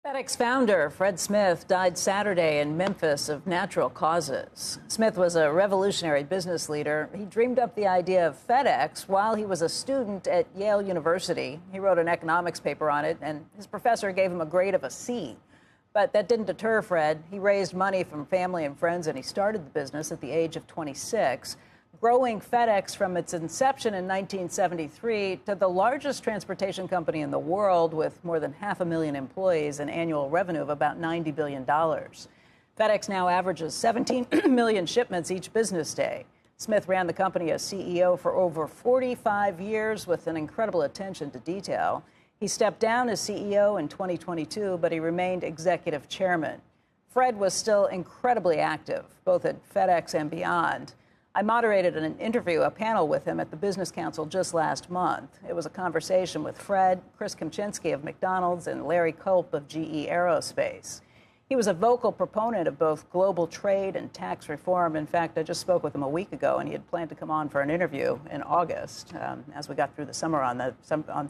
FedEx founder Fred Smith died Saturday in Memphis of natural causes. Smith was a revolutionary business leader. He dreamed up the idea of FedEx while he was a student at Yale University. He wrote an economics paper on it, and his professor gave him a grade of a C. But that didn't deter Fred. He raised money from family and friends, and he started the business at the age of 26. Growing FedEx from its inception in 1973 to the largest transportation company in the world with more than 500,000 employees and annual revenue of about $90 billion. FedEx now averages 17 million shipments each business day. Smith ran the company as CEO for over 45 years with an incredible attention to detail. He stepped down as CEO in 2022, but he remained executive chairman. Fred was still incredibly active, both at FedEx and beyond. I moderated an interview, a panel with him at the Business Council just last month. It was a conversation with Fred, Chris Kempczinski of McDonald's, and Larry Culp of GE Aerospace. He was a vocal proponent of both global trade and tax reform. In fact, I just spoke with him a week ago, and he had planned to come on for an interview in August as we got through the summer on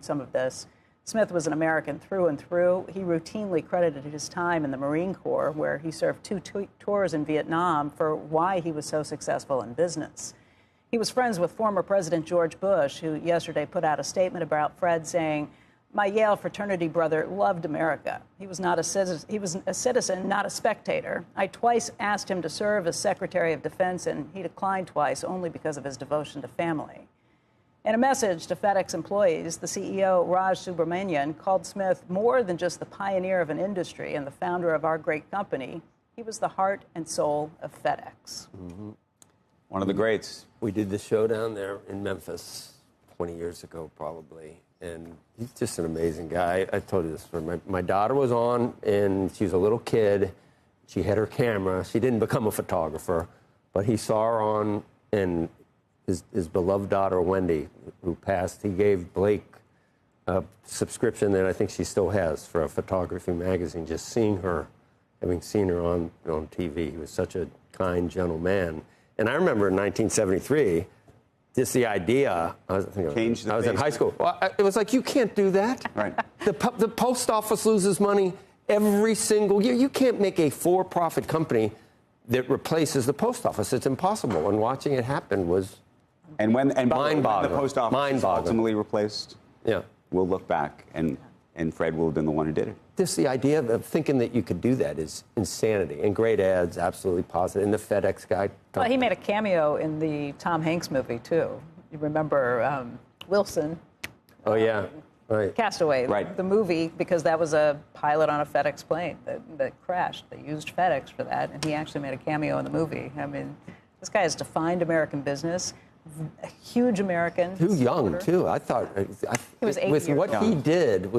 some of this. Smith was an American through and through. He routinely credited his time in the Marine Corps, where he served two tours in Vietnam, for why he was so successful in business. He was friends with former President George Bush, who yesterday put out a statement about Fred saying, "My Yale fraternity brother loved America. He was a citizen, not a spectator. I twice asked him to serve as Secretary of Defense, and he declined twice only because of his devotion to family." In a message to FedEx employees, the CEO, Raj Subramanian, called Smith more than just the pioneer of an industry and the founder of our great company. He was the heart and soul of FedEx. Mm-hmm. One of the greats. We did the show down there in Memphis 20 years ago, probably. And he's just an amazing guy. I told you this story. My daughter was on, and she was a little kid. She had her camera. She didn't become a photographer, but he saw her on, and his beloved daughter, Wendy, who passed, he gave Blake a subscription that I think she still has for a photography magazine. Just seeing her, having seen her on TV, he was such a kind, gentle man. And I remember in 1973, just the idea, I was in high school. Well, it was like, you can't do that. Right. The post office loses money every single year. You can't make a for-profit company that replaces the post office. It's impossible. And watching it happen was mind-boggling. The post office is ultimately replaced. Yeah. We'll look back, and Fred will have been the one who did it. Just the idea of thinking that you could do that is insanity. And great ads, absolutely positive. And the FedEx guy. Well, he made a cameo in the Tom Hanks movie, too. You remember Wilson. Oh, yeah. Right. Castaway, right. The movie, because that was a pilot on a FedEx plane that crashed. They used FedEx for that, and he actually made a cameo in the movie. I mean, this guy has defined American business. A huge American. Too young, too. I thought he was 8 with years what young. he did,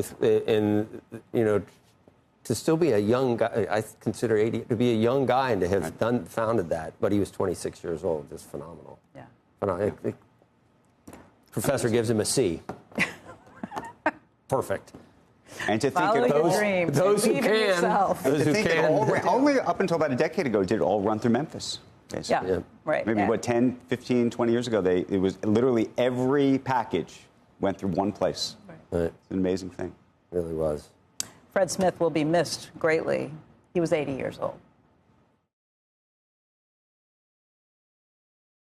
to still be a young guy. I consider 80 to be a young guy and to have founded that. But he was 26 years old. Just phenomenal. Yeah. Phenomenal. Professor gives him a C. Perfect. And to think Follow of your dreams. those who Believe in can, yourself. those who can. Only up until about a decade ago did it all run through Memphis. Yeah, right. Maybe, 10, 15, 20 years ago, it was literally every package went through one place. Right. It's an amazing thing. It really was. Fred Smith will be missed greatly. He was 80 years old.